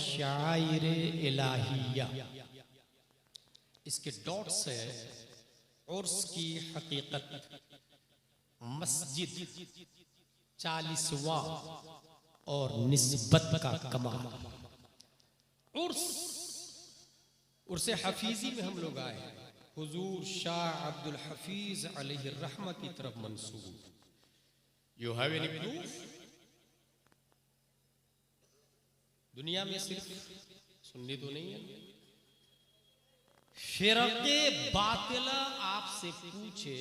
शायर इलाहिया, इसके डॉट से उर्स की हकीकत, मस्जिद, 40वां और निस्बत का कमाल। उर्स हफीजी में हम लोग आए, हुजूर शाह अब्दुल हफीज अलैहि रहमा की तरफ मंसूब। You have any proof? दुनिया में सिर्फ सुन्नी तो नहीं है। फिरके बातिला आपसे पूछे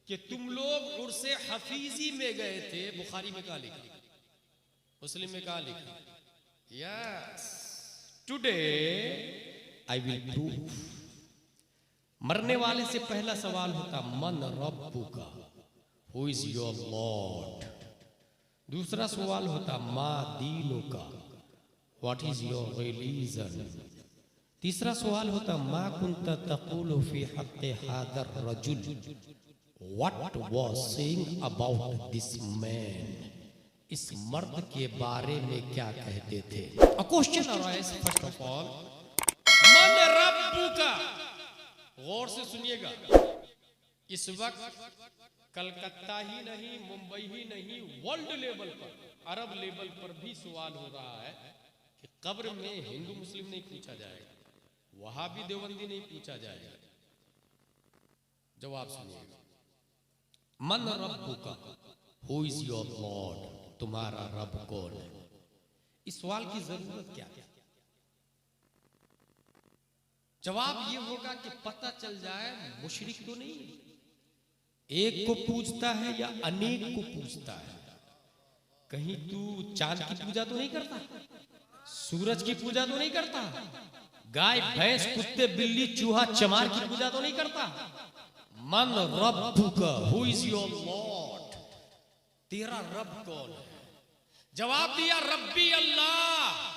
कि तुम लोग उर्से हफीजी में गए थे, बुखारी में कहा लिखा, मुस्लिम में कहा लिखा? Yes, today I will prove. मरने वाले से पहला सवाल होता मन रब्बुका, हु इज योर लॉर्ड। दूसरा सवाल होता मा दीनुका, व्हाट इज योर रिलीजन। तीसरा सवाल होता मा कुंता तक़ूलु फी हक़्क़ि हादर रजुल, what was saying about this man. इस मर्द के बारे में क्या कहते थे। A question arise first of all, मन रब्बुका। गौर से सुनिएगा, इस वक्त कलकत्ता ही नहीं, मुंबई ही नहीं, वर्ल्ड लेवल पर, अरब लेवल पर भी सवाल हो रहा है कि कब्र में हिंदू मुस्लिम नहीं पूछा जाएगा, वहां भी देवबंदी नहीं पूछा जाएगा। जवाब सुनिएगा, मन रब्बुका, हु इज योर लॉर्ड, तुम्हारा रब कौन है। इस सवाल की जरूरत क्या है? जवाब ये होगा कि पता चल जाए मुशरिक तो नहीं, एक को पूछता है या अनेक को पूछता है। कहीं तू चांद की पूजा तो नहीं करता, सूरज की पूजा तो नहीं करता, गाय भैंस कुत्ते बिल्ली चूहा चमार की पूजा तो नहीं करता। मन रब्बुका, हु इज योर लॉर्ड, तेरा रब कौन है। जवाब दिया रब्बी अल्लाह।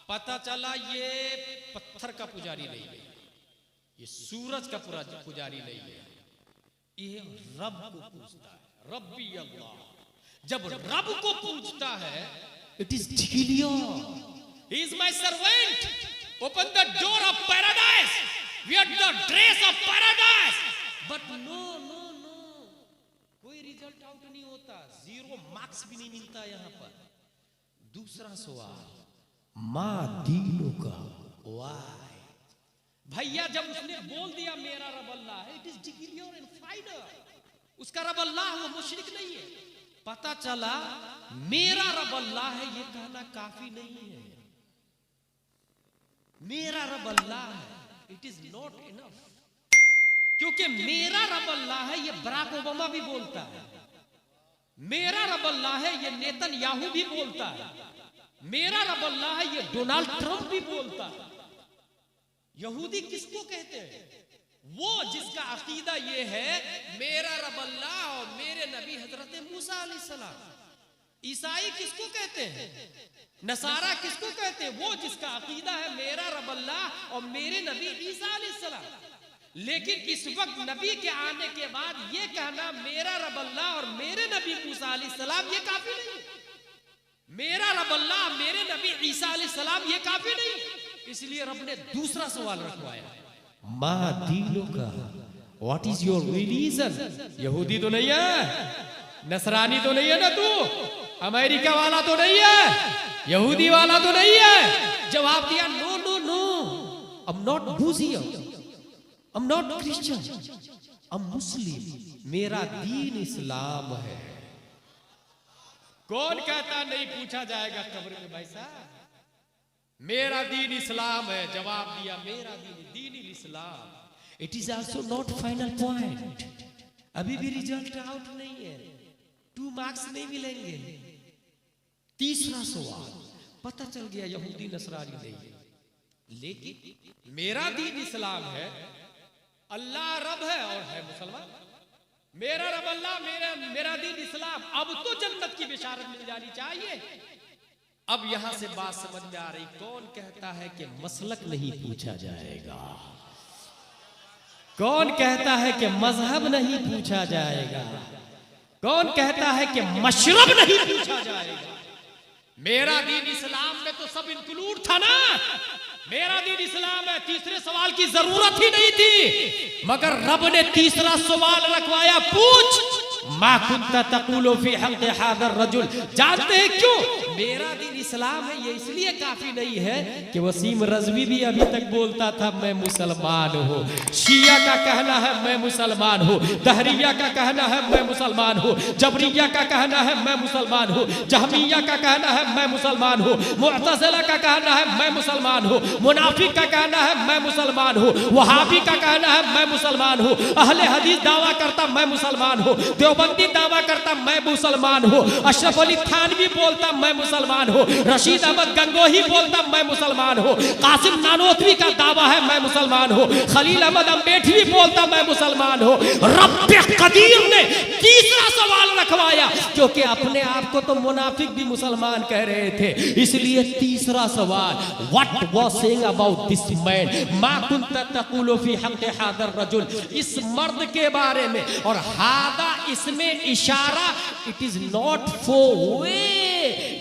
पता चला ये पत्थर का पुजारी नहीं है, ये सूरज का पुजारी नहीं है, ये रब को पूछता है, रब्बी अल्लाह। जब रब को पूछता है, it is declare, he is my servant, open the door of paradise, wear the dress of paradise. But no no no, कोई रिजल्ट आउट नहीं होता, 0 मार्क्स भी नहीं मिलता यहां पर। दूसरा सवाल, मा दीनो का, वाई। भैया जब उसने बोल दिया मेरा रब अल्लाह है, it is declared and final, उसका रब अल्लाह वो मुशरिक नहीं है। पता चला मेरा रब अल्लाह है, ये कहना काफी नहीं है। मेरा रब अल्लाह है, इट इज नॉट इनफ, क्योंकि मेरा रब अल्लाह है ये बराक ओबामा भी बोलता है, मेरा रब अल्लाह है ये नेतन्याहू भी बोलता है, मेरा रब अल्लाह है ये डोनाल्ड ट्रंप भी बोलता है। यहूदी किसको कहते हैं? वो जिसका अकीदा ये है मेरा रब अल्लाह और मेरे नबी हजरत मूसा अलैहिस्सलाम। ईसाई किसको कहते हैं? नसारा किसको कहते हैं? वो जिसका अकीदा है मेरा रब अल्लाह और मेरे नबी ईसा अलैहिस्सलाम। लेकिन इस वक्त नबी के आने के बाद ये कहना मेरा रब अल्लाह और मेरे नबी मूसा अलैहिस्सलाम ये काफी नहीं। मेरा रब अल्लाह मेरे नबी ईसा अलैहिस्सलाम ये काफी नहीं। इसलिए रब ने दूसरा सवाल रखवाया, मा दीनुका, व्हाट इज योर रिलीजन। यहूदी तो नहीं है, नसरानी तो नहीं है ना तू, अमेरिका वाला तो नहीं है, यहूदी वाला तो नहीं है। जवाब दिया no no no, I am not Buddhism, I am not Christian, I am Muslim, मेरा दीन इस्लाम है। कौन कहता नहीं पूछा जाएगा कब्र में? भाई साहब मेरा दीन इस्लाम है। जवाब दिया मेरा दीन Islam. It is also not final point, अभी भी रिजल्ट आउट नहीं है, 2 मार्क्स नहीं मिलेंगे। तीसरा सवाल, पता चल गया यहूदी नसरानी नहीं है, लेकिन मेरा दीन इस्लाम है, अल्लाह रब है और है मुसलमान। मेरा रब अल्लाह, मेरा दीन इस्लाम। अब तो जन्नत की बिशारत मिल जानी चाहिए। अब यहां से बात समझ में आ रही, कौन कहता है कि मसलक नहीं पूछा जाएगा, कौन कहता है कि मजहब नहीं पूछा जाएगा, कौन कहता है कि मशरब नहीं पूछा जाएगा। मेरा दीन इस्लाम में तो सब इंक्लूड था ना, मेरा दीन इस्लाम है, तीसरे सवाल की जरूरत ही नहीं थी, मगर रब ने तीसरा सवाल रखवाया, पूछ मा कुन्ता तक़ूलु फी हक़ हाज़ा रजुल। जानते हैं क्यों? मेरा दीन इस्लाम है, ये इसलिए काफी नहीं है कि वसीम रज़वी भी अभी तक बोलता था मैं मुसलमान हूँ, शिया का कहना है मैं मुसलमान हूँ, दहरिया का कहना है मैं मुसलमान हूँ, जबरिया का कहना है मैं मुसलमान हूँ, जहमिया का कहना है मैं मुसलमान हूँ, मुअतज़िला का कहना है मैं मुसलमान हूँ, मुनाफिक का कहना है मैं मुसलमान हूँ, वहाबी का कहना है मैं मुसलमान हूँ, अहले हदीस दावा करता मैं मुसलमान हूँ, देवबंदी दावा करता मैं मुसलमान हूँ, अशरफ अली थानवी बोलता मैं मुसलमान हूँ, रशीद अहमद गंगोही बोलता मैं मुसलमान हूँ, कासिम नानोतवी का दावा है मैं मुसलमान हूँ, खलील अहमद अम्बेडकरी बोलता मैं मुसलमान हूँ। रब्बे कदीर ने तीसरा सवाल रखवाया, क्योंकि अपने आप को तो मुनाफिक भी मुसलमान कह रहे थे, इसलिए तीसरा सवाल, what was saying about this man, मा कुन्ता तक़ूलु फी हक़ हाज़ा रजुल, इस मर्द के बारे में, और हादा इसमें इशारा, इट इज नॉट फॉर वे,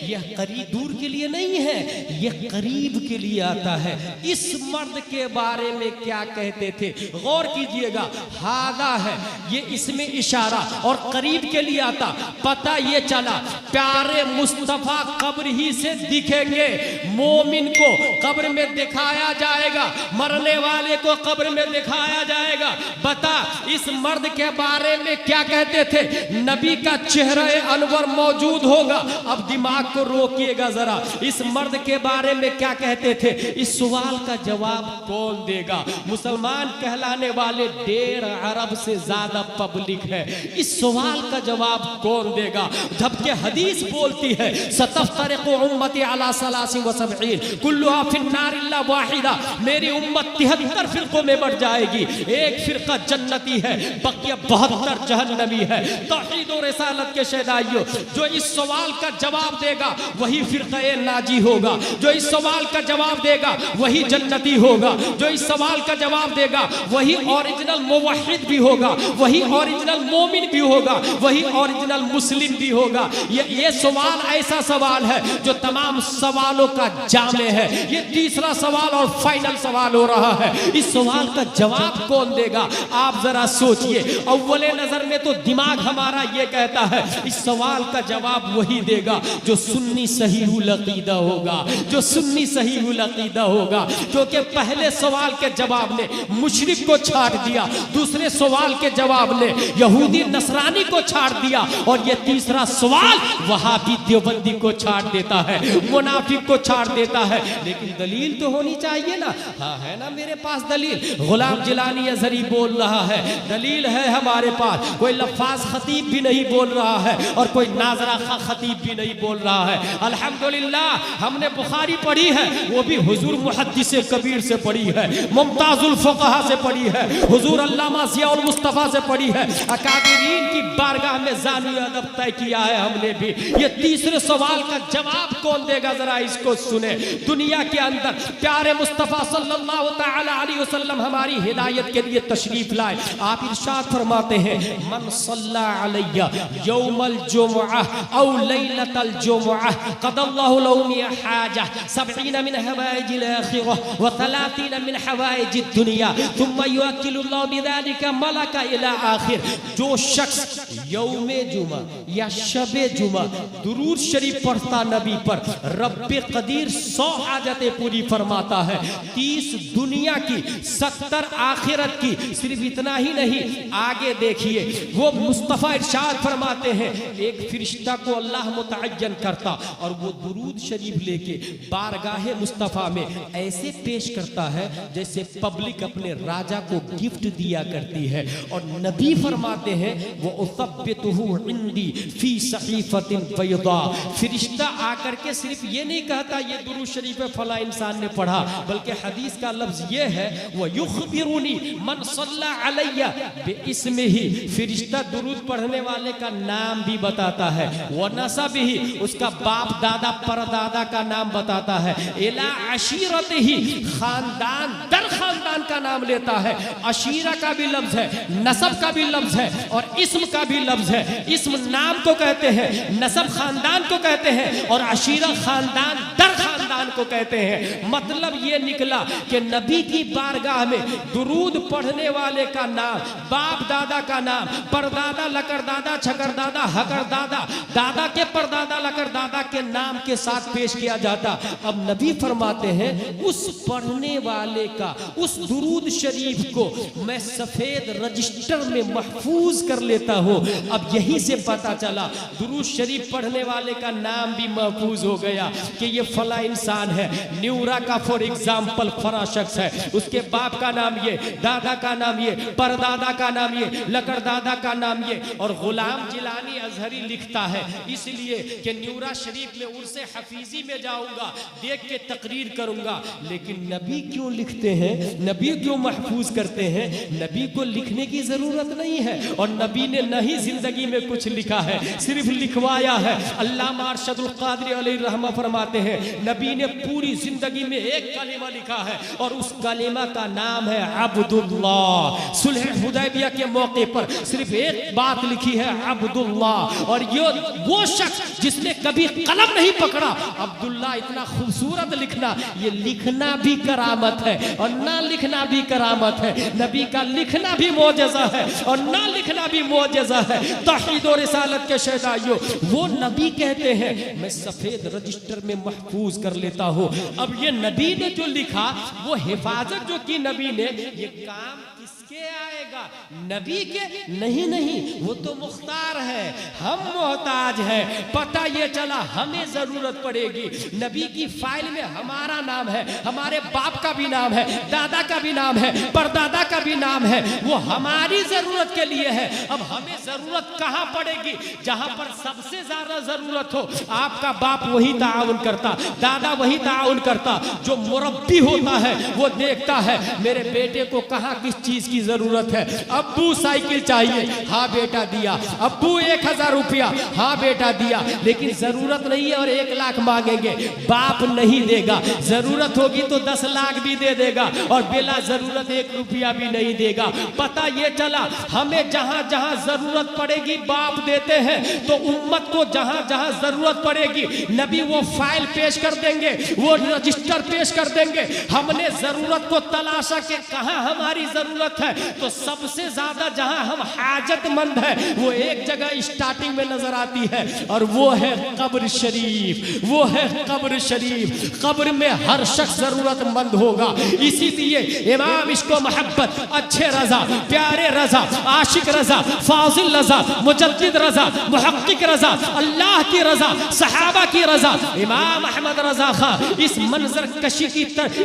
यह करीब दूर के लिए नहीं है, यह करीब के लिए आता है। इस मर्द के बारे में क्या कहते थे, गौर कीजिएगा, हादा है ये इसमें इशारा और करीब के लिए आता, पता ये चला प्यारे मुस्तफा कब्र ही से दिखेंगे, मोमिन को कब्र में दिखाया जाएगा, मरने वाले को कब्र में दिखाया जाएगा। बता इस मर्द के बारे में क्या कहते थे, नबी का चेहरा अनवर मौजूद होगा। अब दिमाग को रोकिएगा जरा, इस मर्द के बारे में क्या कहते थे, इस सवाल का जवाब कौन देगा? मुसलमान कहलाने वाले 1.5 अरब से ज्यादा पब्लिक है, इस सवाल का जवाब कौन देगा? जबकि हदीस बोलती है सतफ्तरिकु उम्मती अला 73 कुल्लुहा फिन्नार इल्ला वाहिदा, मेरी उम्मत 73 फिरकों में बढ़ जाएगी, एक फिरका जन्नती है, बकिया 72 जहन्नमी है। तौहीद और रिसालत के शहदाइयों, जो इस सवाल का जवाब देगा वही फिरक़े नाजी होगा, जो इस सवाल का जवाब देगा वही जन्नती होगा, जो इस सवाल का जवाब देगा वही ओरिजिनल मुवहिद भी होगा, वही ओरिजिनल मोमिन भी होगा, वही ओरिजिनल मुस्लिम भी होगा। ये सवाल ऐसा सवाल है जो तमाम सवालों का जामे है। ये तीसरा सवाल और फाइनल सवाल हो रहा है, इस सवाल का जवाब कौन देगा? आप जरा सोचिए, अव्वले नजर में तो दिमाग हमारा ये कहता है इस सवाल का जवाब वही देगा जो सुन्नी सहीहुल अकीदा होगा, जो सुन्नी सहीहुल अकीदा होगा, क्योंकि पहले सवाल के जवाब ने मुशरिक को छाट दिया, दूसरे सवाल के जवाब ने यहूदी नसरानी को छाट दिया, और ये तीसरा सवाल वहाबी देवबंदी को छाट देता है, मुनाफिक को छाट देता है। लेकिन दलील तो होनी चाहिए ना, हाँ है ना मेरे पास दलील, गुलाम जिलानी अज़हरी बोल रहा है, दलील है हमारे पास, कोई लफ्फ़ाज़ खतीब भी नहीं बोल रहा है और कोई नाज़रा खा खतीब भी नहीं बोल रहा है। अल्हम्दुलिल्लाह हमने बुखारी पढ़ी है, वो भी हुजूर मुहद्दिस कबीर से पढ़ी है, मुमताजुल फुक़हा से पढ़ी है, हुजूर अल्लामा ज़ियाउल मुस्तफ़ा से पढ़ी है, अकाबिरीन की बारगाह में ज़ानी अदब तय किया है हमने भी। ये तीसरे सवाल का जवाब कौन देगा, जरा इसको सुने। दुनिया के अंदर प्यारे मुस्तफ़ा सल्लल्लाहु तआला अलैहि वसल्लम हमारी हिदायत के लिए तशरीफ लाए, आप इरशाद फरमाते हैं मन सल्ला अलैया यौमल जुमुअह औ लैलतल जुमुअह क़दल्लाहु लहु मिन हाजा 70 मिन हवाइजिल आखिरह व 30 मिन हवाइजिद दुनिया थुम्मा युअक्किलुल्लाहु बिज़ालिका मलका इला आखिर। जो शख्स यौमे जुमा या शबे जुमा दुरूद शरीफ पढ़ता नबी पर, रब्बे कदीर 100 हाजतें पूरी फरमाता है, 30 दुनिया की 70 आखिरत की। सिर्फ इतना ही नहीं, आगे देखिए वो मुस्तफ़ा इरशाद फरमाते हैं एक फरिश्ता को अल्लाह मुतअय्यन करता और वो दुरूद शरीफ लेके बारगाहे मुस्तफ़ा में ऐसे पेश करता है जैसे पब्लिक अपने राजा को गिफ्ट दिया करती है। और नबी फरमाते हैं वो उसब्बितुहु इंदी फी सहीफतिन बैदा, फरिश्ता आकर के सिर्फ ये नहीं कहता ये दुरूद शरीफ फला इंसान ने पढ़ा, बल्कि हदीस का लफ्ज ये है वो युखबिरुनी मन सल्ला अलैया बिस्मिही, फरिश्ता दुरूद पढ़ने वाले का नाम भी बताता है, व नसबिही, उसका उसका बाप दादा परदादा का नाम बताता है। इला अशीरत ही, खानदान दर खानदान का नाम लेता है। अशीरा का भी लफ्ज है, नसब का भी लफ्ज है और इस्म का भी लफ्ज है। इस्म नाम को कहते हैं, नसब खानदान को कहते हैं और अशीरा खानदान दर खानदान को कहते हैं। मतलब ये निकला कि नबी की बारगाह में दुरूद पढ़ने वाले का नाम, बाप दादा का नाम, परदादा लकड़दादा छकरदादा हकरदादा, दादा के परदादा लकड़दादा के नाम के साथ पेश किया जाता। अब नबी फरमाते हैं उस पढ़ने वाले का, उस दुरूद शरीफ को मैं सफेद रजिस्टर में महफूज कर लेता हूँ। अब यहीं से पता चला दुरूद शरीफ पढ़ने वाले का नाम भी महफूज हो गया कि ये फला इंसान है। न्यूरा का फॉर एग्जाम्पल फला शख्स है, उसके बाप का नाम ये, दादा का नाम ये, परदादा का नाम ये, लकड़दादा का नाम ये। और गुलाम जिलानी अजहरी लिखता है इसलिए कि न्यूरा शरीफ में उर्से हफीजी में जाऊंगा, देख के तकरीर करूंगा। लेकिन नबी क्यों लिखते हैं, नबी क्यों महफूज करते हैं? नबी को लिखने की जरूरत नहीं है और नबी ने नहीं जिंदगी में कुछ लिखा है, सिर्फ लिखवाया है। अल्लामा अरशदुल क़ादिरी अलैहि रहमा फरमाते हैं नबी ने पूरी जिंदगी में एक कलिमा लिखा है और उस कलिमा का नाम है अब्दुल्लाह। सुलह हुदैबिया के मौके पर सिर्फ एक बात लिखी है अब्दुल्लाह, और ये वो शख्स जिसने कभी कलम नहीं पकड़ा। अब्दुल्ला इतना खूबसूरत लिखना, ये लिखना भी करामत है और ना लिखना भी करामत है। नबी का लिखना भी मौजज़ा है और ना लिखना भी मौजज़ा है। तौहीद और रिसालत के शहदाइयों, वो नबी कहते हैं मैं सफेद रजिस्टर में महफूज कर लेता हूँ। अब ये नबी ने जो लिखा, वो हिफाजत जो की नबी ने, ये काम किसके आएगा? नबी के नहीं, नहीं, वो तो मुख्तार है, हम मोहताज है। पता ये चला हमें जरूरत पड़ेगी। नबी की फाइल में हमारा नाम है, हमारे बाप का भी नाम है, दादा का भी नाम है, परदादा का भी नाम है, वो हमारी जरूरत के लिए है। अब हमें जरूरत कहाँ पड़ेगी? जहां पर सबसे ज्यादा जरूरत हो। आपका बाप वही ताउन करता, दादा वही ताउन करता। जो मुरब्बी होता है वो देखता है मेरे बेटे को कहाँ किस चीज की जरूरत है। अब्बू साइकिल चाहिए, हाँ बेटा दिया। अब्बू 1000 रुपया, हाँ बेटा दिया। लेकिन जरूरत नहीं है और 1 लाख मांगेंगे, बाप नहीं देगा। जरूरत होगी तो 10 लाख भी दे देगा और बिला जरूरत 1 रुपया भी नहीं देगा। पता ये चला हमें जहां जहां जरूरत पड़ेगी बाप देते हैं, तो उम्मत को जहां जहां जरूरत पड़ेगी नबी वो फाइल पेश कर देंगे, वो रजिस्टर पेश कर देंगे। हमने जरूरत को तलाशा कि कहां हमारी जरूरत है, तो सबसे ज्यादा जहां हम हाजतमंद है वो एक जगह स्टार्टिंग में नजर आती है और वो है कब्र शरीफ। वो है कब्र शरीफ। कब्र में हर शख्स जरूरतमंद होगा। इसीलिए इमाम इश्क़ो मोहब्बत, अच्छे रजा, प्यारे रजा, आशिक रजा, फाजिल रजा, मुजद्दिद रजा, मुहक्किक रजा, अल्लाह की रजा, सहाबा की रजा, इमाम अहमद रजा खां इस मंजर कशी की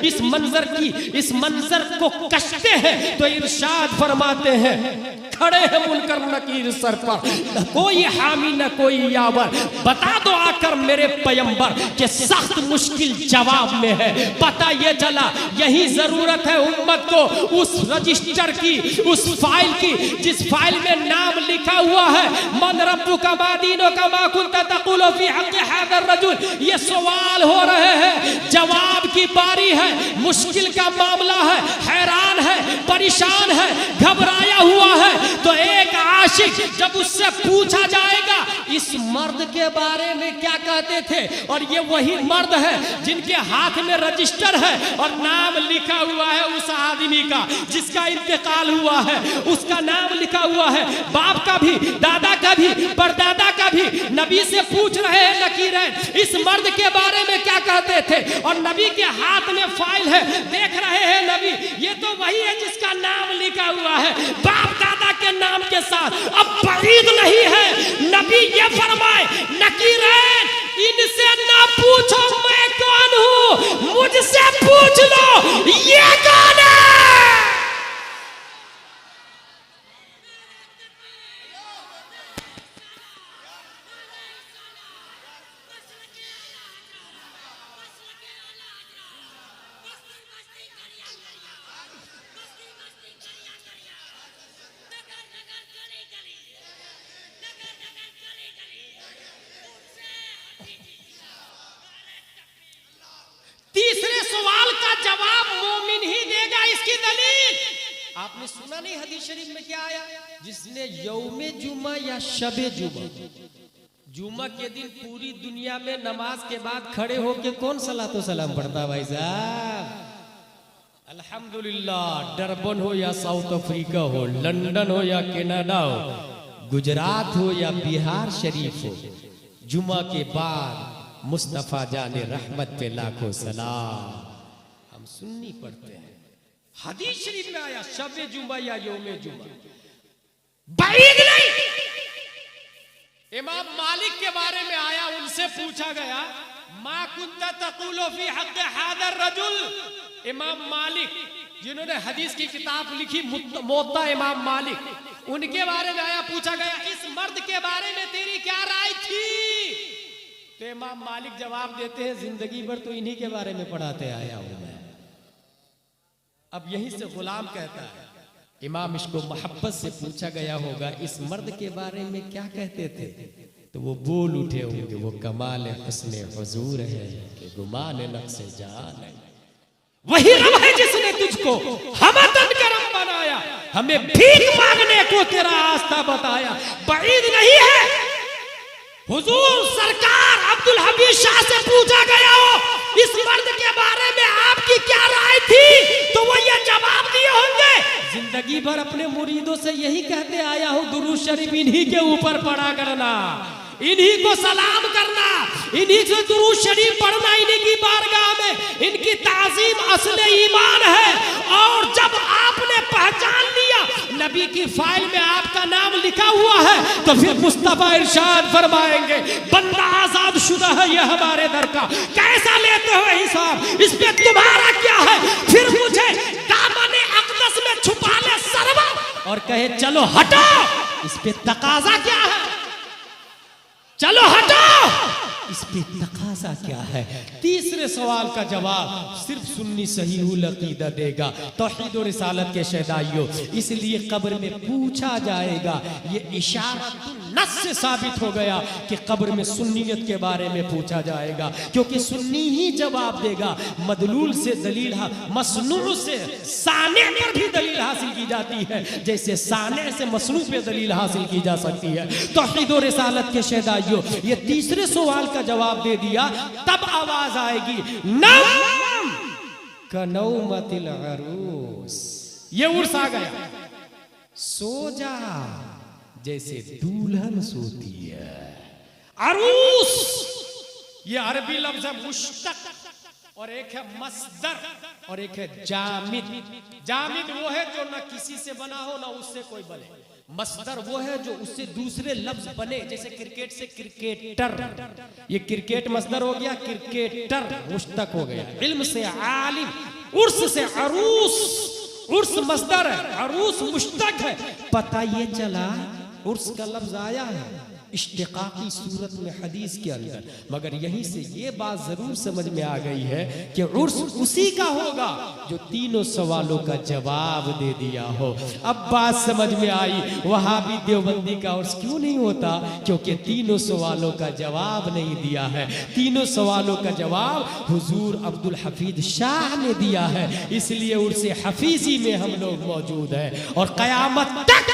इस मंजर को कशते हैं तो इरशाद फरमाते हैं खड़े हैं मुनकर नकीर सर पर, न कोई हामी न कोई यावर। बता दो आकर मेरे पैगंबर के सख्त मुश्किल जवाब में है। पता ये चला यही जरूरत है उम्मत को उस रजिस्टर की, उस फाइल की जिस फाइल में नाम लिखा हुआ है मन रब्बुका मा दीनुका मा कुंता तक़ूलु फी हक़्क़ि हाज़ा रजुल। ये सवाल हो रहे हैं, जवाब की बारी है। मुश्किल का मामला है, हैरान है, परेशान है, घबराया हुआ है। तो एक आशिक जब उससे पूछा जाएगा इस मर्द के बारे में क्या कहते थे, और ये वही मर्द है जिनके हाथ में रजिस्टर है और नाम लिखा हुआ है उस आदमी का जिसका इंतकाल हुआ है, उसका नाम लिखा हुआ है, बाप का भी, दादा का भी, परदादा का भी। नबी से पूछ रहे हैं नकीरैन इस मर्द के बारे में क्या कहते थे, और नबी के हाथ में फाइल है, देख रहे हैं नबी ये तो वही है जिसका नाम लिखा हुआ है बाप दादा के नाम के साथ। अब बरीद नहीं है, नबी ये फरमाए नकीरैन इनसे ना पूछो मैं कौन हूं, मुझसे पूछ लो ये कौन है। गली गली आपने सुना नहीं हदीस शरीफ में क्या आया? जिसने यौमे जुमा या शबे जुमा, जुमा के दिन पूरी दुनिया में नमाज के बाद खड़े होके कौन सलातो सलाम पढ़ता भाई साहब? अल्हम्दुलिल्लाह, डरबन हो या साउथ अफ्रीका हो, लंदन हो या कनाडा हो, गुजरात हो या बिहार शरीफ हो, जुमा के बाद मुस्तफा जाने रहमत पे लाखों सलाम। हम सुन्नी पढ़ते हैं, हदीस शरीफ में आया शबे जुमा या यौमे जुमा, बाईद नहीं। इमाम मालिक के बारे में आया, उनसे पूछा गया मा कुन्ता तक़ूलु फी हक़्क़ हाज़ा रजुल। इमाम मालिक जिन्होंने हदीस की किताब लिखी मुत्ता इमाम मालिक, उनके बारे में आया, पूछा गया इस मर्द के बारे में तेरी क्या राय थी? तो इमाम मालिक जवाब देते हैं जिंदगी भर तो इन्हीं के बारे में पढ़ाते आया हूं मैं। अब यहीं से गुलाम कहता है, इमाम इसको मोहब्बत से पूछा गया होगा इस मर्द के बारे में क्या कहते थे, तो वो बोल उठे होंगे वो कमाल हुस्ने हुजूर है कि गुमान नक्श जान है। वही रब है जिसने तुझको हमतन करम बनाया, हमें भीख मांगने को तेरा आस्था बताया। बाईद नहीं है, हुजूर सरकार अब्दुल हमीद शाह से पूछा गया हो इस मर्द के बारे में आपकी क्या राय थी, तो वो ये जवाब दिए होंगे जिंदगी भर अपने मुरीदों से यही कहते आया हूं दुरूद शरीफ इन्हीं के ऊपर पढ़ा करना, इन्हीं को सलाम करना, इन्हीं से दुरूद शरीफ पढ़ना, इन्हीं की बारगाह में इनकी ताज़ीम असले ईमान है। और जब आपने पहचान लिया नबी की फाइल में आपका नाम लिखा हुआ है, तो फिर मुस्तफा इरशाद फरमाएंगे बंदा आजाद शुदा है ये हमारे दर का, कैसा लेते हो हिसाब, इस पे तुम्हारा क्या है? फिर मुझे दामने अक़दस में छुपा ले सरवर और कहे चलो हटो, इस पे तकाजा क्या है? चलो हटो, इस पे तकाजा क्या है? तीसरे सवाल का जवाब सिर्फ सुन्नी सहीहुल अकीदा देगा, तौहीद और रिसालत के शहदाइयों। इसलिए कब्र में पूछा जाएगा, ये इशारतुन नस से साबित हो गया कि कब्र में सुन्नियत के बारे में पूछा जाएगा, क्योंकि सुन्नी ही जवाब देगा। मदलूल से दलील, मसनू से साने पर भी दलील हासिल की जाती है, जैसे साने से मसनू पे दलील हासिल की जा सकती है। तौहीद और रिसालत के शहदाइयों, ये तीसरे सवाल का जवाब दे दिया, तब आवाज आएगी नम कनौमतिल अरूस, ये उर्स आ गया, सो जा जैसे दुल्हन सोती है। अरूस ये अरबी लफ्ज है मुश्तक, और एक है मस्दर और एक है जामिद। जामिद वो है जो ना किसी से बना हो ना उससे कोई बने, मस्दर वो है जो उससे दूसरे लफ्ज बने, जैसे क्रिकेट से क्रिकेटर, ये क्रिकेट मस्दर हो गया, क्रिकेटर मुश्तक हो गया। इल्म से आलिम, उर्स से अरूस, उर्स मस्दर है, अरूस मुश्तक है। पता ये चला उर्स का लफ्ज आया है इश्तिकाकी सूरत में हदीस के अंदर, मगर यहीं से ये बात जरूर समझ में आ गई है कि उर्स उसी का होगा जो तीनों सवालों का जवाब दे दिया हो। अब बात समझ में आई, वहां भी देवबंदी का उर्स क्यों नहीं होता? क्योंकि तीनों सवालों का जवाब नहीं दिया है। तीनों सवालों का जवाब हुजूर अब्दुल हफीज शाह ने दिया है, इसलिए उर्स हफीजी में हम लोग मौजूद हैं और कयामत तक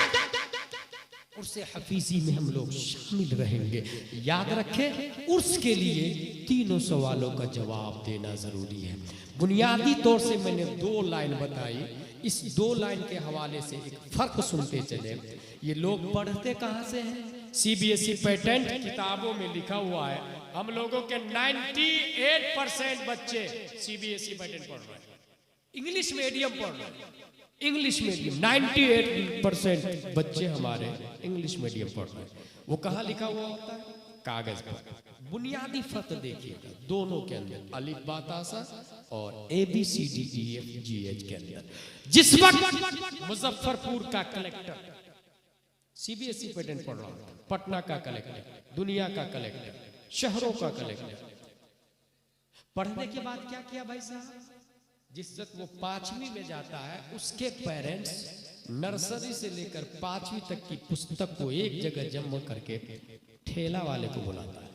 उर्स हफीजी में हम लोग शामिल रहेंगे। याद रखें, उर्स के लिए तीनों सवालों का जवाब देना जरूरी है। बुनियादी तौर से मैंने 2 लाइन बताई, इस 2 लाइन के हवाले से एक फर्क सुनते चले। ये लोग पढ़ते कहाँ से हैं? सीबीएसई पैटर्न किताबों में लिखा हुआ है, हम लोगों के 98% बच्चे सीबीएसई पैटर्न पढ़ रहे हैं, इंग्लिश मीडियम पढ़ रहे हैं। इंग्लिश मीडियम 98% बच्चे हमारे इंग्लिश मीडियम पढ़ रहे हैं। वो कहाँ लिखा हुआ होता है? कागज पर। बुनियादी फर्क देखिएगा दोनों के अंदर, अलिफ बा ता सा और ABCDEFGH के अंदर। जिस वक्त मुजफ्फरपुर का कलेक्टर सीबीएसई पैटर्न पढ़ रहा था, पटना का कलेक्टर, दुनिया का कलेक्टर, शहरों का कलेक्टर, पढ़ने के बाद क्या किया भाई साहब? जिस वक्त वो 5वीं में जाता है, उसके पेरेंट्स नर्सरी से लेकर 5वीं तक की पुस्तक को एक जगह जमा करके ठेला वाले को बुलाता है।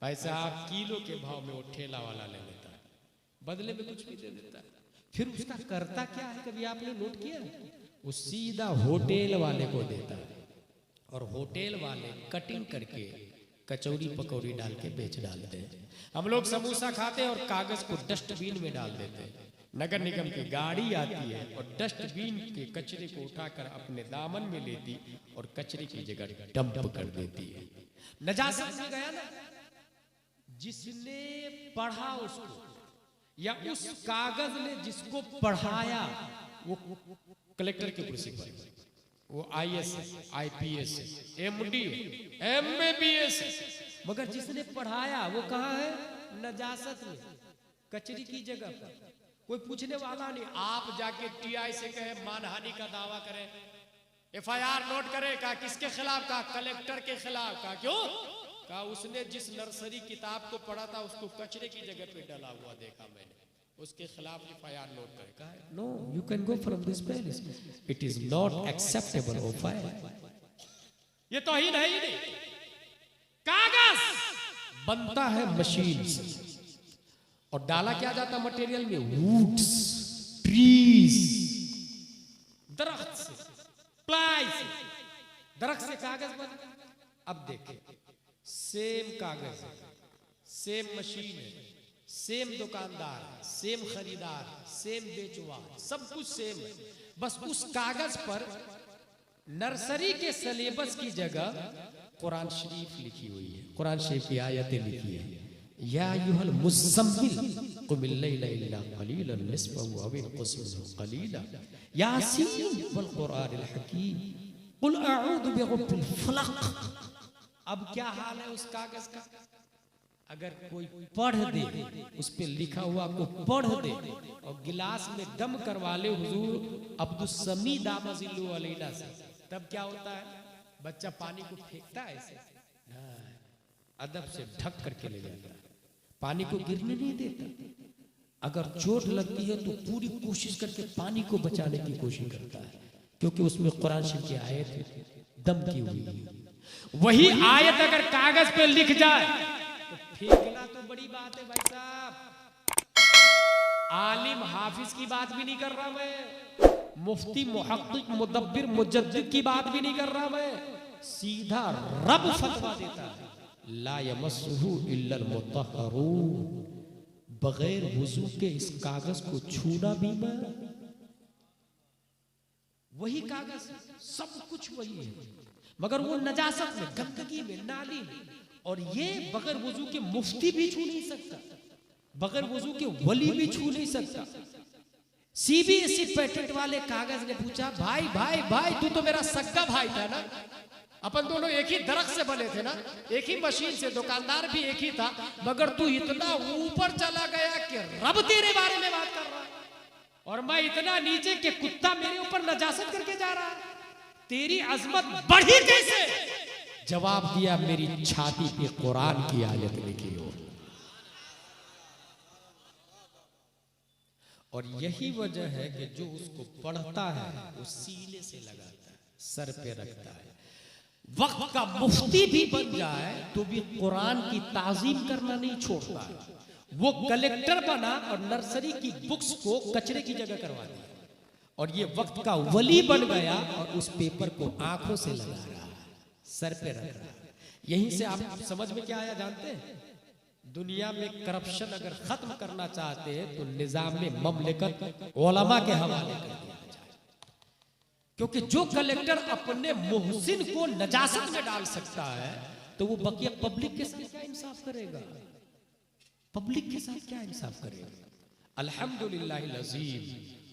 भाई साहब किलो के भाव में वो ठेला वाला ले लेता है, बदले में कुछ भी दे देता है। फिर उसका करता क्या है, कभी आपने नोट किया? वो सीधा होटल वाले को देता है और होटल वाले कटिंग करके कचौड़ी पकौड़ी डाल के बेच डालते हैं। हम लोग समोसा खाते हैं और कागज को डस्टबिन में डाल देते हैं। नगर निगम की गाड़ी आती है और डस्टबिन के कचरे को उठाकर अपने दामन में लेती और कचरे की जगह डंप कर देती है। नजासत में गया ना, जिसने पढ़ा उसको या उस कागज ने जिसको पढ़ाया वो कलेक्टर की कुर्सी पर, वो IAS, IPS, MD, MBBS, मगर जिसने पढ़ाया वो कहाँ है? नजासत में, कचरी की जगह पर। कोई पूछने वाला नहीं। आप जाके TI से कहे मानहानि का दावा करें, FIR नोट करें, कहा किसके खिलाफ? कहा कलेक्टर के खिलाफ। कहा क्यों? कहा उसने जिस नर्सरी किताब को पढ़ा था उसको कचरे की जगह पे डाला हुआ देखा मैंने, उसके खिलाफ FIR नोट करें। कहा no, you can go from this place, it is not acceptable of fire. ये तो ही नहीं। कागज बनता है मशीन से और डाला क्या जाता मटेरियल में? वुड्स, ट्रीज, दरख्त से, प्लाई से, दरख्त से कागज बना। अब देखें, सेम कागज है, सेम मशीन है, सेम दुकानदार, सेम खरीदार, सेम बेचवार, सब कुछ सेम है। बस उस कागज पर नर्सरी के सिलेबस की जगह कुरान शरीफ लिखी हुई है, कुरान शरीफ की आयतें लिखी है। या अय्युहल मुज़्ज़म्मिल क़ुमिल लैला इल्ला क़लीलन निस्फ़हु अव इंक़ुस मिन्हु क़लीला यासीन वल क़ुरआनिल हकीम क़ुल अऊज़ु बिरब्बिल फ़लक़। अब क्या हाल है उस कागज का? अगर कोई पढ़ दे, उस पे लिखा हुआ को पढ़ दे और गिलास में दम करवा ले हुजूर अब्दुस समी दामजिल्लु अलैना से, तब क्या होता है? बच्चा पानी को फेंकता है ऐसे, अदब से ढक करके ले जाता है, पानी को गिरने नहीं देता। अगर चोट लगती है तो पूरी कोशिश करके पानी को बचाने की कोशिश करता है, क्योंकि उसमें कुरान शरीफ की आयत दम की हुई है। वही आयत अगर कागज पे लिख जाए तो फेंकना तो बड़ी बात है भाई साहब। आलिम हाफिज की बात भी नहीं कर रहा मैं, मुफ्ती मुहक्किक मुदब्बिर मुजद्दिद की बात भी नहीं कर रहा मैं, सीधा रब फतवा देता है ला यमस्सुहु इल्लल मुतहहरून, बगैर वुजू के इस कागज को छूना भी मत। वही कागज, सब कुछ वही है, मगर वो नजासत में, गंदगी में, नाली में। और ये बगैर वुजू के मुफ्ती भी छू नहीं सकता, बगैर वुजू के वली भी छू नहीं सकता। CBSE पेटेंट वाले कागज ने पूछा, भाई भाई भाई तू तो मेरा सगा भाई था ना, अपन दोनों एक ही दरख्त से बने थे ना, एक ही मशीन से, दुकानदार भी एक ही था, मगर तू इतना ऊपर चला गया कि रब तेरे बारे में बात कर रहा है और मैं इतना नीचे कि कुत्ता मेरे ऊपर नजासत करके जा रहा है, तेरी अजमत बढ़ी कैसे? जवाब दिया, मेरी छाती पे कुरान की आयत लिखी हो। और यही वजह है कि जो उसको पढ़ता है वो सीने से लगाता है, सर पे रखता है। वक्त का मुफ्ती भी बन जाए तो भी कुरान की ताजीम करना नहीं छोड़ता है। वो कलेक्टर बना और नर्सरी की बुक्स को कचरे की जगह करवा दिया, और ये वक्त का वली बन गया और उस पेपर को आंखों से लगा रहा है, सर पे रख रहा है। यहीं से आप समझ में क्या आया जानते हैं? दुनिया में करप्शन अगर खत्म करना चाहते हैं तो निजाम में ममलिकत उलमा के हवाले कर दिया जाए, क्योंकि जो कलेक्टर अपने मुहसिन को नजासत में डाल सकता है तो वो बकिया पब्लिक के साथ क्या इंसाफ करेगा? पब्लिक के साथ क्या इंसाफ करेगा? अल्हम्दुलिल्लाहिल अज़ीम,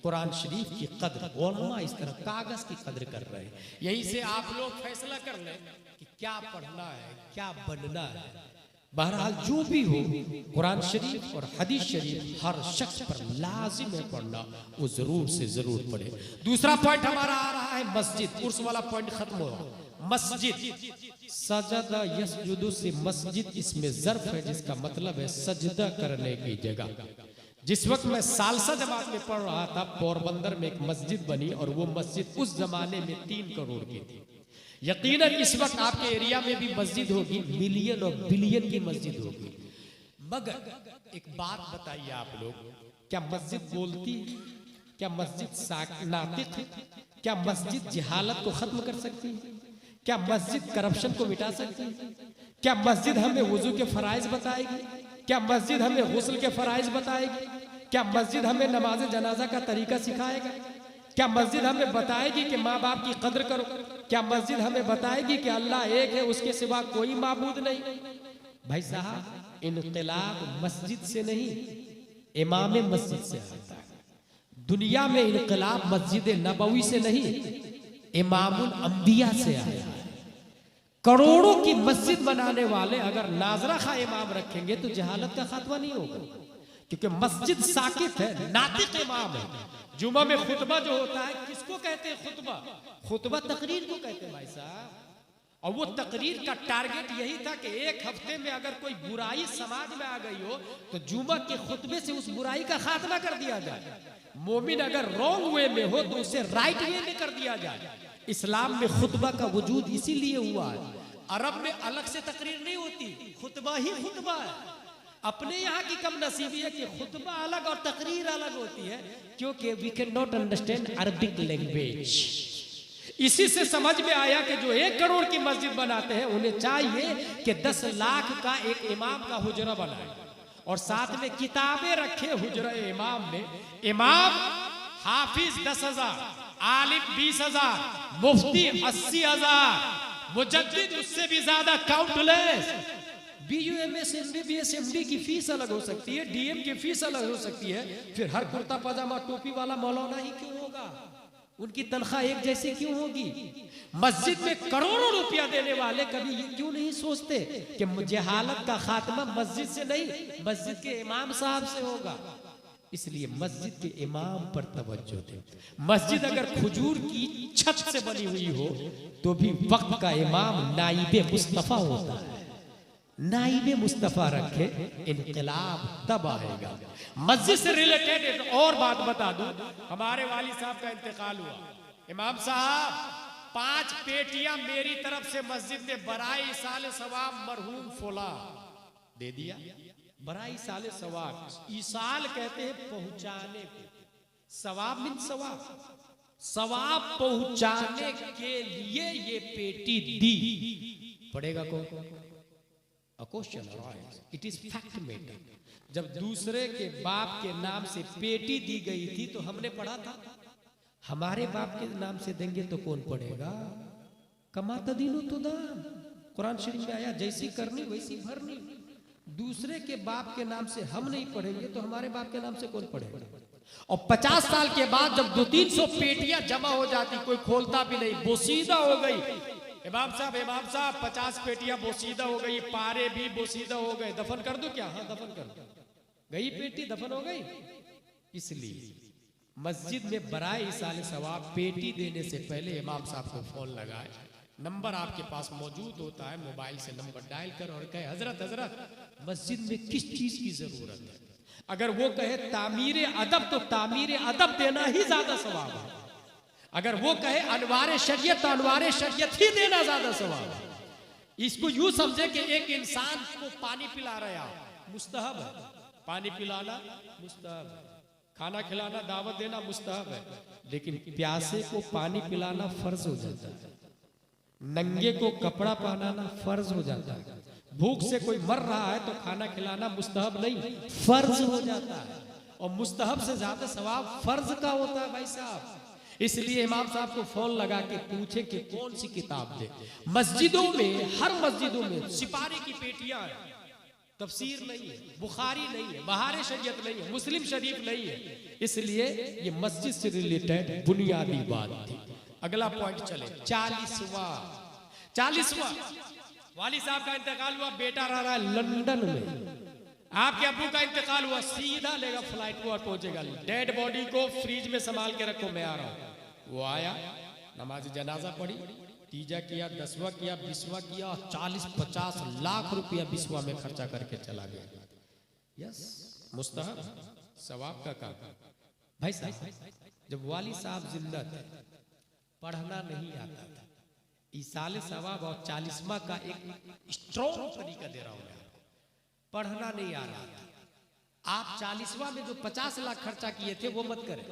कुरान शरीफ की कद्र उलमा इस तरह कागज की कद्र कर रहे हैं। यहीं से आप लोग फैसला कर लें कि क्या पढ़ना है, क्या बनना है। बहरहाल जो भी हो, कुरान शरीफ और हदीस शरीफ हर शख्स पर लाजिम है पढ़ना, वो जरूर से जरूर पढ़े। दूसरा पॉइंट हमारा आ रहा है मस्जिद। उर्स वाला पॉइंट खत्म हो रहा। मस्जिद, सजदा यस्जुदु से मस्जिद इसमें ज़र्फ है, जिसका मतलब है सजदा करने की जगह। जिस वक्त मैं सालसा जमात में पढ़ रहा था, पोरबंदर में एक मस्जिद बनी और वो मस्जिद उस जमाने में 3 करोड़ की थी। यकीनन इस वक्त आपके एरिया में भी मस्जिद होगी, मिलियन और बिलियन की मस्जिद होगी, मगर एक बात बताइए आप लोग, क्या मस्जिद बोलती है? क्या मस्जिद नातिक है? क्या मस्जिद जहालत को खत्म कर सकती है? क्या मस्जिद करप्शन को मिटा सकती है? क्या मस्जिद हमें वुजू के फराइज बताएगी? क्या मस्जिद हमें गुस्ल के फराइज बताएगी? क्या मस्जिद हमें नमाज जनाजा का तरीका सिखाएगा? क्या मस्जिद हमें बताएगी कि माँ बाप की कद्र करो? क्या मस्जिद हमें बताएगी कि अल्लाह एक है, उसके सिवा कोई माबूद नहीं? भाई साहब, इनकलाब मस्जिद से नहीं, इमाम मस्जिद से आता है। दुनिया में इनकलाब मस्जिद नबवी से नहीं, इमामुल अंबिया से आया है। करोड़ों की मस्जिद बनाने वाले अगर नाजरा खा इमाम रखेंगे तो जहालत का खात्मा नहीं होगा, क्योंकि मस्जिद साकित है, नातिक इमाम है। जुमा में खुतबा जो होता है, किसको कहते हैं खुतबा? खुतबा तकरीर को कहते हैं भाई साहब। और वो तकरीर का टारगेट यही था कि एक हफ्ते में अगर कोई बुराई समाज में आ गई हो तो जुमा के खुतबे से उस बुराई का खात्मा कर दिया जाए। मोमिन अगर रॉन्ग वे में हो तो उसे राइट वे में कर दिया जाए। इस्लाम में खुतबा का वजूद इसीलिए हुआ है। अरब में अलग से तकरीर नहीं होती, खुतबा ही खुतबा है। अपने यहाँ की कम नसीबी है कि खुतबा अलग और तकरीर अलग होती है, क्योंकि we can not understand Arabic language. इसी से समझ में आया कि जो 1 करोड़ की मस्जिद बनाते हैं उन्हें चाहिए कि 10 लाख का एक इमाम का हुजरा बनाए और साथ में किताबें रखे हुजरा इमाम में। इमाम हाफिज 10,000, आलिम 20,000, मुफ्ती 80,000, मुजद्दिद उससे भी ज्यादा, काउंटलेस। BUMS MBBS MD की फीस अलग हो सकती है, DM की फीस अलग हो सकती है, फिर हर कुर्ता पजामा टोपी वाला मौलाना ही क्यों होगा? उनकी तनख्वाह एक जैसी क्यों होगी? मस्जिद में करोड़ों रुपया देने वाले कभी ये क्यों नहीं सोचते कि जहालत का खात्मा मस्जिद से नहीं, मस्जिद के इमाम साहब से होगा? इसलिए मस्जिद के इमाम पर तवज्जो दे। मस्जिद अगर खजूर की छत से बनी हुई हो तो भी वक्त का इमाम नाइबे मुस्तफा होता है। नाइबे मुस्तफा रखे, इनकलाब तब आएगा। मस्जिद से रिलेटेड एक और बात बता दूं, हमारे वाली साहब का इंतकाल हुआ। इमाम साहब 5 पेटियां मेरी तरफ से मस्जिद में बराई साले सवाब मरहूम फुला दे दिया। बराई साले सवाब, ईसाल कहते हैं पहुंचाने को, सवाब मिन सवाब, सवाब पहुंचाने के लिए ये पेटी दी। पड़ेगा कौन? A question arises. It is fact matter. जब दूसरे के बाप के नाम से पेटी दी गई थी तो हमने पढ़ा था, हमारे बाप के नाम से देंगे तो कौन पढ़ेगा? कमाता दीनो तो दान, कुरान शरीफ में आया, जैसी करनी वैसी भरनी। दूसरे के बाप के नाम से हम नहीं पढ़ेंगे तो हमारे बाप के नाम से कौन पढ़ेगा? और 50 साल के बाद जब 200-300 पेटियां जमा हो जाती, कोई खोलता भी नहीं, बोसीदा हो गई। इमाम साहब 50 पेटियां बोसीदा हो गई, पारे भी बोसीदा हो गए, दफन कर दो क्या? हाँ दफन कर दो। गई पेटी, दफन हो गई। इसलिए मस्जिद में बराए साले सवाब पेटी देने से पहले इमाम साहब को फोन लगाए। नंबर आपके पास मौजूद होता है, मोबाइल से नंबर डायल कर और कहे हजरत मस्जिद में किस चीज की जरूरत है। अगर वो कहे तामीर अदब तो तामीर अदब देना ही ज्यादा सवाब है। अगर वो कहे अनवार शरीयत तो अनवार शरीयत ही देना ज्यादा सवाब है। इसको यूं समझे कि एक इंसान को पानी पिला रहा है, मुस्तहब है, पानी पिलाना मुस्तहब है, खाना खिलाना दावत देना मुस्तहब है, लेकिन प्यासे को पानी पिलाना फर्ज हो जाता है, नंगे को कपड़ा पहनाना फर्ज हो जाता है, भूख से कोई मर रहा है तो खाना खिलाना मुस्तहब नहीं फर्ज हो जाता है। और मुस्तहब से ज्यादा सवाब फर्ज का होता है भाई साहब। इसलिए इमाम साहब को फोन लगा के पूछे कि कौन सी किताब दे। मस्जिदों में, हर मस्जिदों में सिपारी की पेटियां हैं, तफसीर नहीं है, बुखारी नहीं है, बहार शरीयत नहीं है, मुस्लिम शरीफ नहीं है। इसलिए ये मस्जिद से रिलेटेड बुनियादी बात थी। अगला पॉइंट चले, 40वां वाली साहब का इंतकाल हुआ, बेटा रह रहा है लंदन में। आपके अब्बू का इंतकाल हुआ, सीधा लेगा फ्लाइट को और पहुंचेगा। डेड बॉडी को फ्रीज में संभाल के रखो, मैं आ रहा हूं। वो आया, नमाज जनाजा पढ़ी, तीजा किया, 10वां किया, 20वां किया, 40-50 लाख रुपया 20वां में खर्चा करके चला गया। यस, मुस्तहब सवाब का काम। भाई साहब जब वाली साहब जिंदा थे, पढ़ना नहीं आता था, इसाले सवाब और 40वां का एक स्ट्रॉन्ग तरीका दे रहा हूं मैं। पढ़ना नहीं आ रहा था। आप 40वां में जो 50 लाख खर्चा किए थे वो मत करें।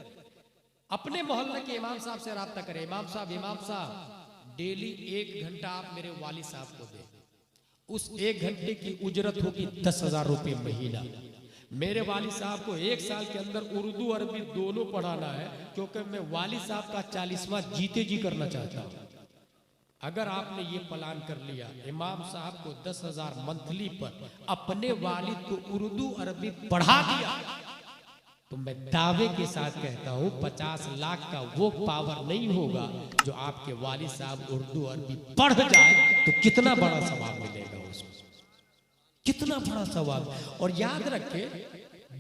अपने मोहल्ले के इमाम साहब से राब्ता करें, इमाम साहब डेली 1 घंटा आप मेरे वालिद साहब को दें। उस 1 घंटे की उजरत होगी 10,000 रुपये महीना। मेरे वालिद साहब को 1 साल के अंदर उर्दू अरबी दोनों पढ़ाना है, क्योंकि मैं वालिद साहब का 40वां जीते जी करना चाहता हूँ। अगर आपने ये प्लान कर लिया, इमाम साहब को 10,000 मंथली पर अपने वालिद को उर्दू अरबी पढ़ा दिया, तो मैं दावे के साथ कहता हूँ 50 लाख का वो पावर नहीं होगा जो आपके वालिद साहब उर्दू अरबी पढ़ जाए तो कितना बड़ा सवाब मिलेगा उसको, कितना बड़ा सवाब। और याद रखे,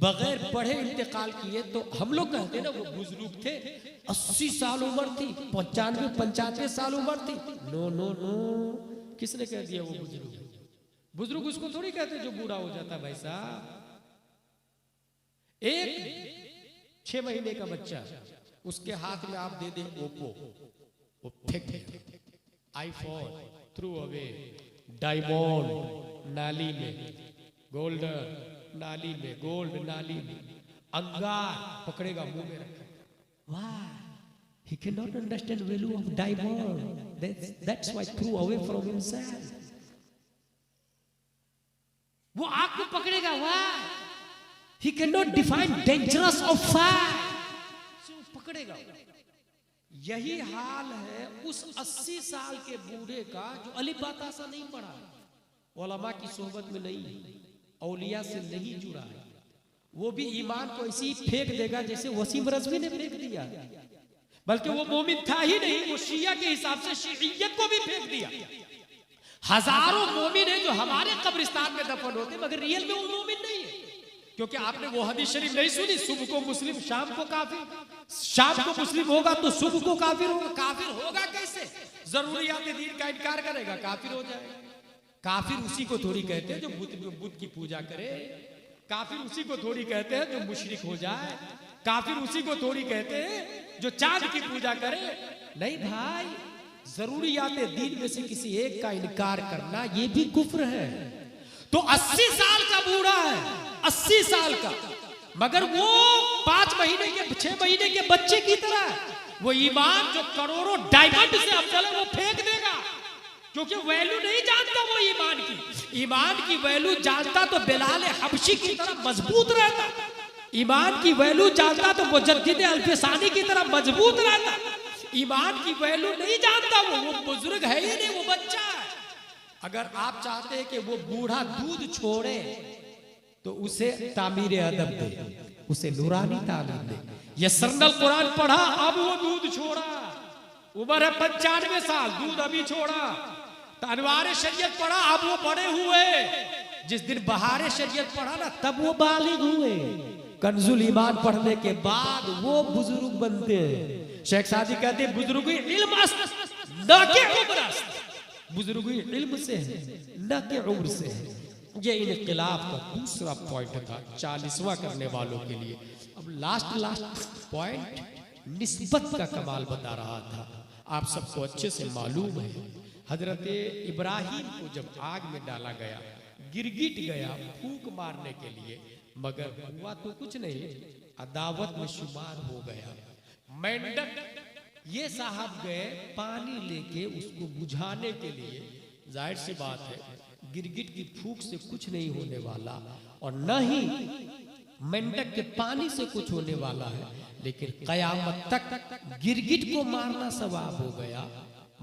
बगैर पढ़े इंतकाल किए तो हम लोग कहते ना वो बुजुर्ग थे, 80 साल उम्र थी, 95-95 साल उम्र थी। नो नो नो, किसने कह दिया वो बुजुर्ग? बुजुर्ग उसको थोड़ी कहते जो बूढ़ा हो जाता भाई साहब। एक 6 महीने का बच्चा, उसके हाथ में आप दे दें ओप्पो, वो फेंक दे। आईफोन थ्रू अवे, डायमंड नाली में, गोल्डन नाली में, गोल्ड नाली में, अंगार पकड़ेगा मुंह में रखा। वाह, he cannot understand value of diamond, that's why threw away from himself। वो आग को पकड़ेगा, वाह, he cannot define dangerous of fire, पकड़ेगा। यही हाल है उस 80 साल के बूढ़े का जो अलिफ बा ता सा नहीं पढ़ा, उलमा की सोहबत में नहीं, औलिया से नहीं जुड़ा है। वो भी ईमान को ऐसी फेंक देगा जैसे वसीम रज़वी ने फेंक दिया। बल्कि वो मोमिन था ही नहीं, वो शिया के हिसाब से शिइयत को भी फेंक दिया। हजारों मोमिन है जो हमारे कब्रिस्तान में दफन होते, मगर रियल में वो मोमिन नहीं है। क्योंकि आपने वो हदीस शरीफ नहीं सुनी, सुबह को मुस्लिम शाम को काफिर, शाम को मुस्लिम होगा तो सुबह को काफिर होगा। काफिर होगा कैसे? जरूरियात दीन का इनकार करेगा, काफिर हो जाएगा। काफिर उसी को थोड़ी कहते हैं जो बुत की पूजा करे, काफिर उसी को थोड़ी कहते हैं जो मुशरिक हो जाए, काफिर उसी को थोड़ी कहते हैं जो चांद की पूजा करे। नहीं भाई, जरूरियात दीन में से किसी एक का इनकार करना ये भी कुफ्र है। तो 80 साल का बूढ़ा है, 80 साल का, मगर वो 5 महीने के 6 महीने के बच्चे की तरह है। वो ईमान जो करोड़ों डायमंड से अफजल है वो फेंक देगा, क्योंकि वैल्यू नहीं जानता वो ईमान की। ईमान की वैल्यू जानता तो बिलाल हबशी की तरह मजबूत रहता, ईमान की वैल्यू जानता तो मुजद्दिद अल्फसानी की तरह मजबूत रहता। ईमान की वैल्यू नहीं जानता वो बुजुर्ग है ही नहीं, वो बच्चा है। अगर आप चाहते हैं कि वो बूढ़ा दूध छोड़े तो उसे तामीर अदब दे, उसे नूरानी तालीम दे। ये सरनल कुरान पढ़ा, अब वो दूध छोड़ा, उम्र है 95 साल, दूध अभी छोड़ा। अनवार शरीयत पढ़ा, अब वो बड़े हुए। जिस दिन बहार शरीयत पढ़ा ना, तब वो बालिग हुए। कंजुल ईमान पढ़ने के बाद वो बुजुर्ग बनते हैं। शेख सादी कहते हैं बुजुर्ग इल्म न के उम्र, बुजुर्ग इल्म से है न के उम्र से है। ये इनकलाब का दूसरा पॉइंट था 40वां करने वालों के लिए। अब लास्ट पॉइंट निस्बत का कमाल बता रहा था। आप सबको अच्छे से मालूम है, हजरत इब्राहिम को जब आग में डाला गया, गिरगिट गया फूंक मारने के लिए, मगर हुआ तो कुछ नहीं, अदावत में शुमार हो गया। मेंढक ये साहब गए पानी लेके उसको बुझाने के लिए। जाहिर सी बात है गिरगिट की फूंक से कुछ नहीं होने वाला, और न ही मेंढक के पानी से कुछ होने वाला है। लेकिन कयामत तक गिरगिट को मारना सवाब हो गया,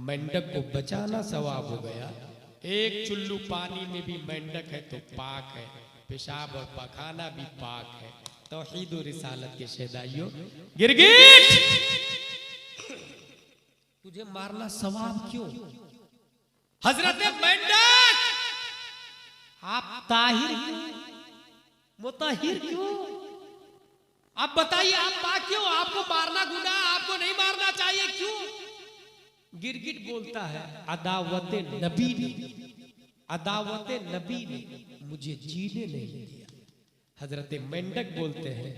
मेंढक को बचाना सवाब हो गया। एक चुल्लू पानी में भी मेंढक है तो पाक है, पेशाब और पखाना भी पाक है। तौहीद और रिसालत के शहदाइयों, गिरगिट तुझे मारना सवाब क्यों? हजरत मेंढक आप ताहिर क्यों, मुताहिर क्यों? आप बताइए, आप पाक क्यों? आपको मारना गुनाह, आपको नहीं मारना चाहिए, क्यों? गिरगिट बोलता है अदावत नबी ने, अदावत नबी ने मुझे जीने नहीं दिया। हजरत मेंढक बोलते हैं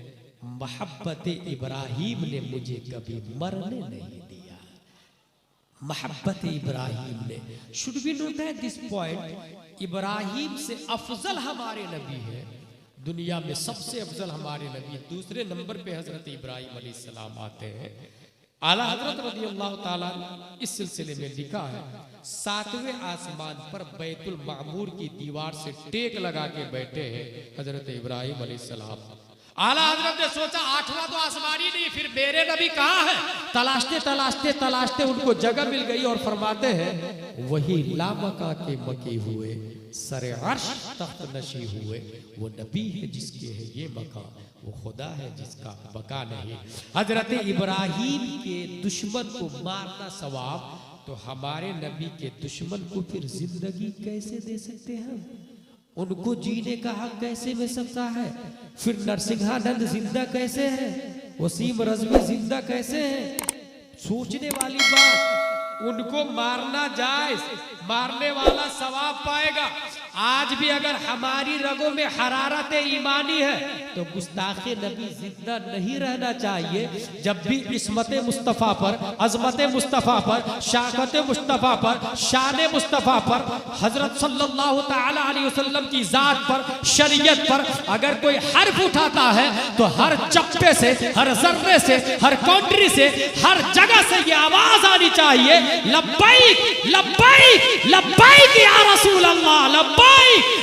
मोहब्बत इब्राहिम ने मुझे कभी मरने नहीं दिया। मोहब्बत इब्राहिम ने। Should be note at this point, Ibrahim से अफजल हमारे नबी है, दुनिया में सबसे अफजल हमारे नबी, दूसरे नंबर पे हजरत इब्राहिम अलैहिस्सलाम आते हैं। आला हजरत रज़ियल्लाहु ताला इस सिलसिले में लिखा है, 7वें आसमान पर बैतुल मामूर की दीवार से टेक लगा के बैठे हैं हजरत इब्राहिम अलैहिस्सलाम। आला हजरत ने सोचा 8वां तो आसमान ही नहीं, फिर मेरे नबी कहाँ है? तलाशते तलाशते तलाशते उनको जगह मिल गई और फरमाते हैं वही लामका के मकी हुए, सरे अर्श तख्त नशी हुए, वो नबी है जिसके है ये मकान, वो खुदा है जिसका बका नहीं। हजरत इब्राहिम के दुश्मन को मारना सवाब, तो हमारे नबी के दुश्मन को फिर जिंदगी कैसे दे सकते हैं? उनको जीने का हक कैसे मिल सकता है? फिर नरसिंहानंद जिंदा कैसे है? वसीम रज़वी जिंदा कैसे है? सोचने वाली बात। उनको मारना जायज, मारने वाला सवाब पाएगा। आज भी अगर हमारी रगों में हरारत ईमानी है तो गुस्ताखे नबी जिंदा नहीं रहना चाहिए। जब भी इस्मत मुस्तफ़ा पर, अजमत मुस्तफ़ा पर, शाकत मुस्तफ़ा पर, शान मुस्तफ़ा पर, हजरत सल्लल्लाहु ताला अलैहि वसल्लम की जात पर, शरीयत पर अगर कोई हर्फ उठाता है तो हर चप्पे से, हर जर्रे से, हर काउंट्री से, हर जगह से ये आवाज आनी चाहिए, लब्बैक लब्बैक लब्बैक या रसूल अल्लाह, लब्बैक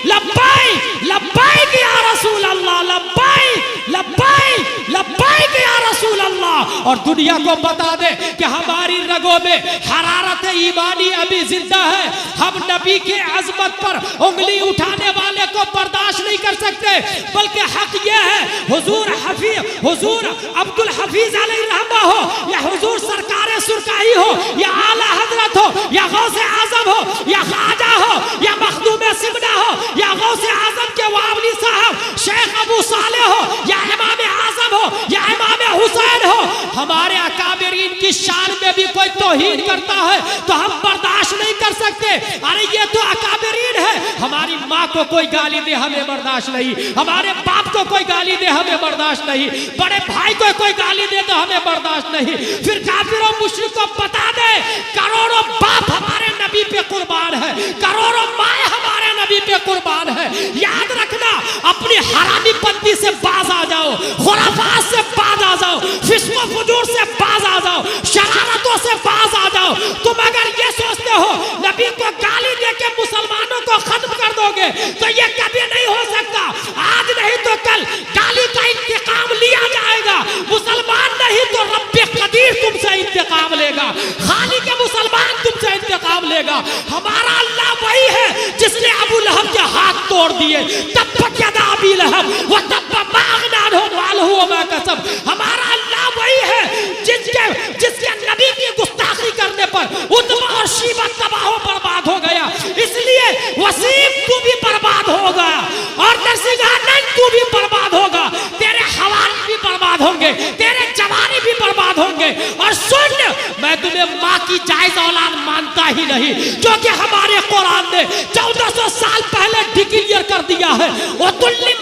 लब्बैक लब्बैक या रसूल अल्लाह, लब्बैक लब्बैक लब्बैक या रसूल अल्लाह। और दुनिया को बता दे कि हमारी रगों में हरारत ईमानी अभी जिंदा है। हम नबी के अजमत पर उंगली उठाने वाले को बर्दाश्त नहीं कर सकते, बल्कि हक यह है हुजूर हफीज, हुजूर अब्दुल हफीज अलैहि रहमा हो, या हुजूर सरकार सुरकाई हो, या आला हजरत हो, या गौसे आजम हो, या ख्वाजा हो, या मखदूम सिमना हो, या गौसे आजम के वावली साहब शेख अबू साले हो, या इमाम आजम हो, या इमाम हुसैन हो, हमारे अकाबिरीन की शान में भी कोई तौहीन करता है तो हम बर्दाश्त नहीं कर सकते। अरे ये तो अकाबिरीन है, हमारी माँ को कोई गाली दे हमें बर्दाश्त नहीं, हमारे बाप को कोई गाली दे हमें बर्दाश्त नहीं, बड़े भाई को कोई गाली दे तो हमें बर्दाश्त नहीं। फिर काफिरों मुश्रिक को बता दे करोड़ों बाप हमारे नबी पे कुर्बान है, करोड़ों माए हमारे नबी पे कुर्बान है। याद रखना, अपनी हरामी पत्नी से बाज आ जाओ, खुराफात से बाज आ जाओ, फिस्को फुजूर से बाज आ जाओ, शरारतों से बाज आ जाओ। तुम अगर ये सोचते हो नबी को गाली देके मुसलमानों को खत्म कर दोगे तो ये कभी नहीं हो सकता। आज नहीं तो कल गाली का इंतकाम लिया जाएगा। मुसलमान नहीं तो रब्बे कदीर तुमसे इंतकाम लेगा, खाली के मुसलमान तुमसे इंतकाम लेगा। हमारा अल्लाह वही है जिसने अबू लहब के हाथ तोड़ दिए, तब्बत यदा अबी लहब व तब्बा मा अगना अन्हु मालुहु व मा कसब। हमारा अल्लाह वही है जिसके नबी की गुस्ताखी करने पर उतबा और शीबा तबाह बर्बाद हो गया। इसलिए वसीम तू भी बर्बाद होगा और नरसिंहानंद तू भी बर्बाद होगा, तेरे हवाले भी बर्बाद होंगे, तेरे जवानी भी बर्बाद होंगे। और सुन, मैं तुम्हें माँ की जायज औलाद मानता ही नहीं, जो कि हमारे कुरान ने 1400 साल पहले डिक्लेयर कर दिया है। वो तुल्ली